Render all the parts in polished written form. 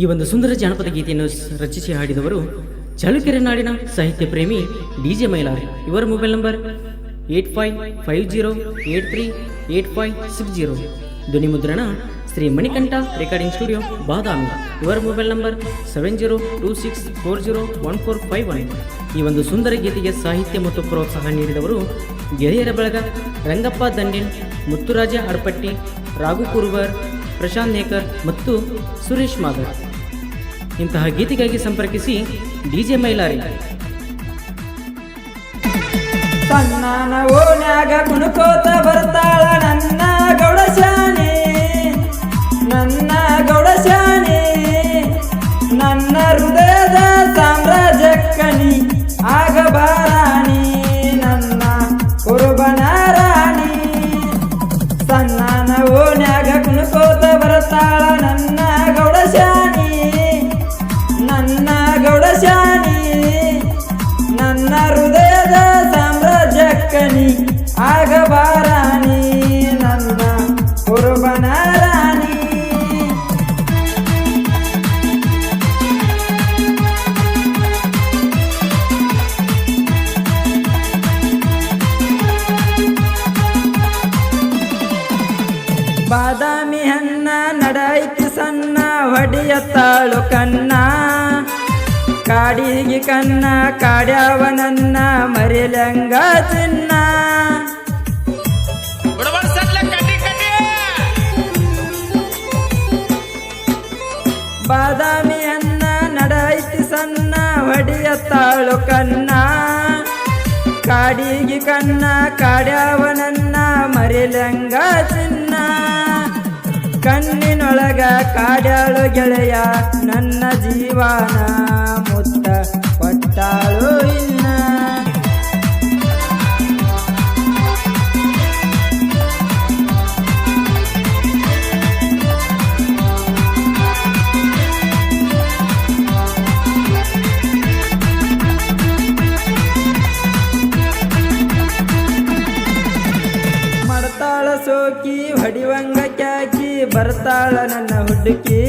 ಈ ಒಂದು ಸುಂದರ ಜಾನಪದ ಗೀತೆಯನ್ನು ರಚಿಸಿ ಹಾಡಿದವರು ಚಳ್ಳಕೆರೆ ನಾಡಿನ ಸಾಹಿತ್ಯ ಪ್ರೇಮಿ DJ ಮೈಲಾರ್. ಇವರ ಮೊಬೈಲ್ ನಂಬರ್ 8550838560. ಧ್ವನಿ ಮುದ್ರಣ ಶ್ರೀ ಮಣಿಕಂಠ ರೆಕಾರ್ಡಿಂಗ್ ಸ್ಟುಡಿಯೋ ಬಾದಾಮಿ. ಇವರ ಮೊಬೈಲ್ ನಂಬರ್ 7026401451. ಈ ಒಂದು ಸುಂದರ ಗೀತೆಗೆ ಸಾಹಿತ್ಯ ಮತ್ತು ಪ್ರೋತ್ಸಾಹ ನೀಡಿದವರು ಗೆಳೆಯರ ಬಳಗ ರಂಗಪ್ಪ ದಂಡಿನ್, ಮುತ್ತುರಾಜ ಅಡಪಟ್ಟಿ, ರಾಘು ಕುರುಬರ್, ಪ್ರಶಾಂತ್ ನೇಕರ್ ಮತ್ತು ಸುರೇಶ್ ಮಾಧವ್. ಇಂತಹ ಗೀತೆಗಾಗಿ ಸಂಪರ್ಕಿಸಿ DJ ಮೈಲಾರಿ. ಸಣ್ಣನ ಓಣ್ಯಾಗ ಕುಣಕೋತ ಬರ್ತಾಳ ನನ್ನ ಗೌಡಶಾನಿ, ನನ್ನ ಗೌಡಶಾನಿ, ನನ್ನ ಹೃದಯದ ಸಾಮ್ರಾಜ್ಯಕ್ಕನಿ ಆಗಬಾರಾಣಿ, ನನ್ನ ಕುರುಬನ ರಾಣಿ. ಸಣ್ಣನ ಓಣ್ಯಾಗ ಕುಣಕೋತ ಬರ್ತಾಳ ನನ್ನ ಗೌಡಶಾನಿ, ನನ್ನ ಗೌಡಶಾನಿ, ನನ್ನ ಹೃದಯದ ಸಾಮ್ರಾಜ್ಯಕ್ಕನಿ ಆಗಬಾರಾಣಿ, ನನ್ನ ಕುರುಬನ ರಾಣಿ. ಬಾದಾಮಿ ಹಣ್ಣ ನಡೈತಿ ಸಣ್ಣ ಹೊಡಿಯತ್ತಾಳು ಕಣ್ಣ, ಕಾಡಿಗೆ ಕಣ್ಣ ಕಾಡ್ಯಾವ ನನ್ನ ಮರಿಲಂಗ ಚಿನ್ನ. ಬಾದಾಮಿ ಅನ್ನ ನಡೈತಿ ಸಣ್ಣ ಹೊಡಿಯತ್ತಾಳು ಕಣ್ಣ, ಕಾಡಿಗೆ ಕಣ್ಣ ಕಾಡ್ಯಾವ ನನ್ನ ಮರಿಲಂಗ ಚಿನ್ನ. ಕಣ್ಣಿನೊಳಗ ಕಾಡ್ಯಾಳು ಗೆಳೆಯ ನನ್ನ ಜೀವನ ಮುತ್ತ ಕೊಟ್ಟಾಳು ಇನ್ನ. ಮಡತಾಳ ಸೋಕಿ ಹೊಡಿವಂಗ ಕ್ಯಾಕಿ ಬರ್ತಾಳ ನನ್ನ ಹುಡುಕಿ,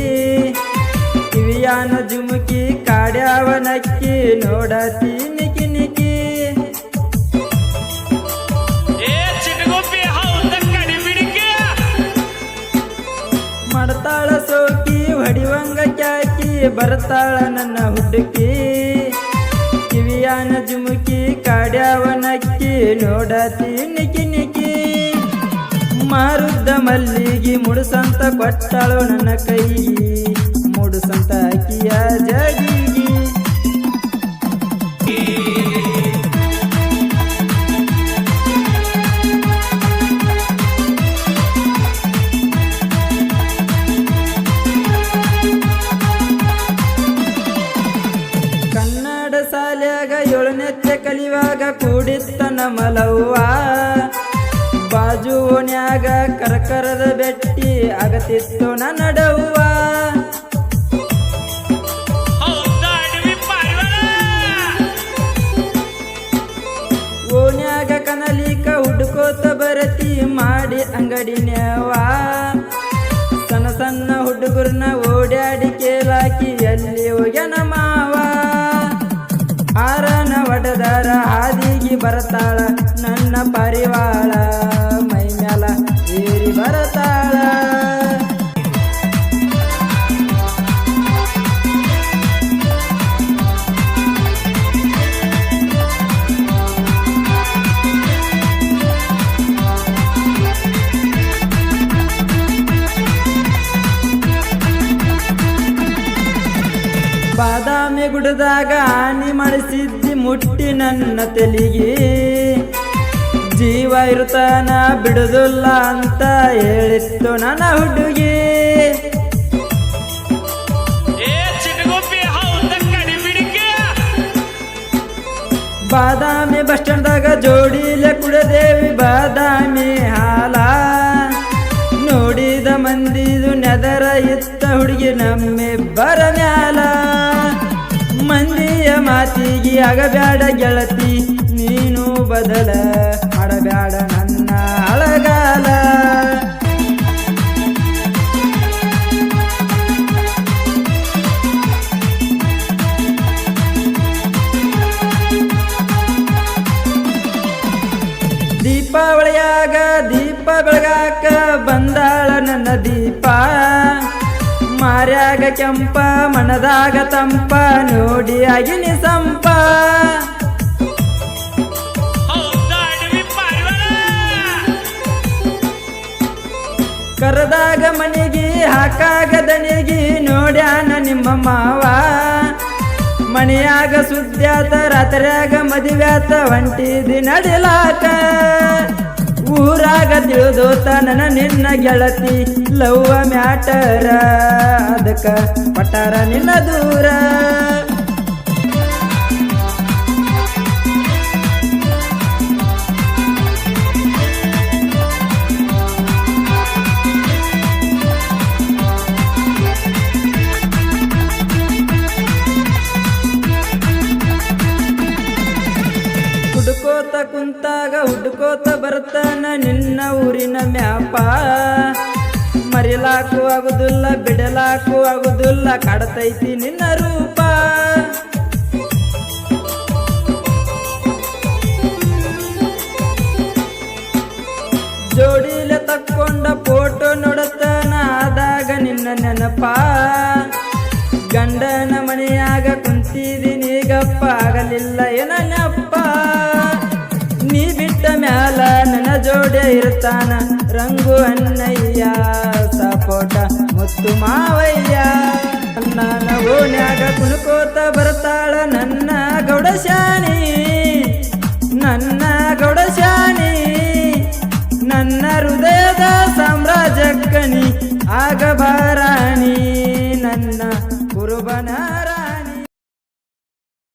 ಕಿವಿಯಾನ ಜುಮುಕಿ ಕಾಡ್ಯಾವ ನಕ್ಕಿ ನೋಡತಿ ನಿಕಿ ನಿಕಿ. ಮಡತಾಳ ಸೋಕಿ ಹೊಡಿವಂಗ ಕ್ಯಾಕಿ ಬರ್ತಾಳ ನನ್ನ ಹುಡುಕಿ, ಕಿವಿಯಾನ ಜುಮುಕಿ ಕಾಡ್ಯಾವ ನಕ್ಕಿ ನೋಡತಿ ನಿಕಿ ನಿಕಿ. ಮಾರುದ್ದ ಮಲ್ಲಿಗೆ ಮುಡುಸಂತ ಕೊಟ್ಟಾಳು ನನ್ನ ಕೈಗಿ, ಮುಡುಸಂತ ಅಕ್ಕಿಯ ಜಗಿಗಿ. ಕನ್ನಡ ಶಾಲ್ಯಾಗ 7ನೇ ಕಲಿಯುವಾಗ ಕೂಡಿತ್ತ ನಮಲವ್ವ, ಬಾಜು ಓಣ್ಯಾಗ ಕರಕರದ ಬೆಟ್ಟಿ ಆಗತಿತ್ತು ನನ್ನಡವ್ವ. ಓಣ್ಯಾಗ ಕನಲಿಕ ಹುಡುಕೋತ ಬರತಿ ಮಾಡಿ ಅಂಗಡಿನ್ಯವ, ಸಣ್ಣ ಸಣ್ಣ ಹುಡುಗರನ್ನ ಓಡ್ಯಾಡಿ ಕೇಳಾಕಿ ಎಲ್ಲಿ ಹೋಗ್ಯನ ಮಾವ. ಆರನ ಒಡದಾರ ಹಾದಿಗೆ ಬರ್ತಾಳ ನನ್ನ ಪರಿವಾಳ, ಮೈ ಮ್ಯಾಲ ಏರಿ ಬರ್ತಾಳ. ಬಾದಾಮಿ ಗುಡದಾಗ ಆನಿ ಮಾಡಿಸಿದ್ದಿ ಮುಟ್ಟಿ ನನ್ನ ತೆಲಿಗೆ, ಜೀವ ಇರುತ್ತಾನ ಬಿಡುದಿಲ್ಲ ಅಂತ ಹೇಳಿತ್ತು ನನ್ನ ಹುಡುಗಿ. ಬಾದಾಮಿ ಬಸ್ ಸ್ಟ್ಯಾಂಡ್ದಾಗ ಜೋಡಿಲೆ ಕುಡದೇವಿ ಬಾದಾಮಿ ಹಾಲ, ನೋಡಿದ ಮಂದಿದು ನೆದರ ಇತ್ತ ಹುಡುಗಿ ನಮ್ಮಿಬ್ಬರ ಮ್ಯಾಲ. ಮಂದಿಯ ಮಾತಿಗೆ ಆಗಬ್ಯಾಡ ಗೆಳತಿ ನೀನು ಬದಲ ಮಾಡಬ್ಯಾಡ ನನ್ನ ಅಳಗಾಲ. ದೀಪ ಬೆಳಗಾಕ ಬಂದಾಳ ನನ್ನ ದೀಪ ಮಾರ್ಯಾಗ ಕೆಂಪ ಮನದಾಗ ತಂಪ ನೋಡಿ ಅಗಿನಿ ಸಂಪ ಕರದಾಗ ಮನಿಗಿ ಹಾಕಾಗ ದಣಿಗಿ ನೋಡ್ಯಾನ ನಿಮ್ಮ ಮಾವ ಮನೆಯಾಗ ಸುದ್ದ್ಯಾತ ರಾತ್ರ್ಯಾಗ ಮದುವ್ಯಾತ ಹೊಂಟಿದಿ ನಡಿಲಾಕ ಊರಾಗ ತಿಳಿದೋತ ನನ್ನ ನಿನ್ನ ಗೆಳತಿ ಲವ್ವ ಮ್ಯಾಟರ ಅದಕ್ಕ ಪಟಾರ ನಿನ್ನ ದೂರ ಹುಡುಕೋತ ಕುಂತಾಗ ಹುಡುಕೋತ ಬರ್ತಾನ ನಿನ್ನ ಊರಿನ ಮ್ಯಾಪ ಮರಿಲಾಕು ಆಗುದಿಲ್ಲ ಬಿಡಲಾಕು ಆಗುದಿಲ್ಲ ಕಾಡತೈತಿ ನಿನ್ನ ರೂಪ ಜೋಡಿಲೆ ತಕ್ಕೊಂಡ ಫೋಟೋ ನೋಡತಾನ ಆದಾಗ ನಿನ್ನ ನೆನಪ ಗಂಡನ ಮನೆಯಾಗ ಕುಂತಿದ್ದೀನಿ ಗಪ್ಪ ಆಗಲಿಲ್ಲ ಏನ ನೆನಪ ನೀ ಬಿಟ್ಟ ಮ್ಯಾಲ ನನ್ನ ಜೋಡೆ ಇರ್ತಾನ ರಂಗು ಅಣ್ಣಯ್ಯ ಸಪೋಟ ಮುತ್ತು ಮಾವಯ್ಯ ನನ್ನ ಓಣ್ಯಾಗ ಕುಣಕೋತ ಬರ್ತಾಳ ನನ್ನ ಗೌಡಶಾನಿ ನನ್ನ ಗೌಡಶಾನಿ ನನ್ನ ಹೃದಯದ ಸಾಮ್ರಾಜ್ಯಕ್ಕನಿ ಆಗಬಾರಾಣಿ ನನ್ನ ಕುರುಬನಾರ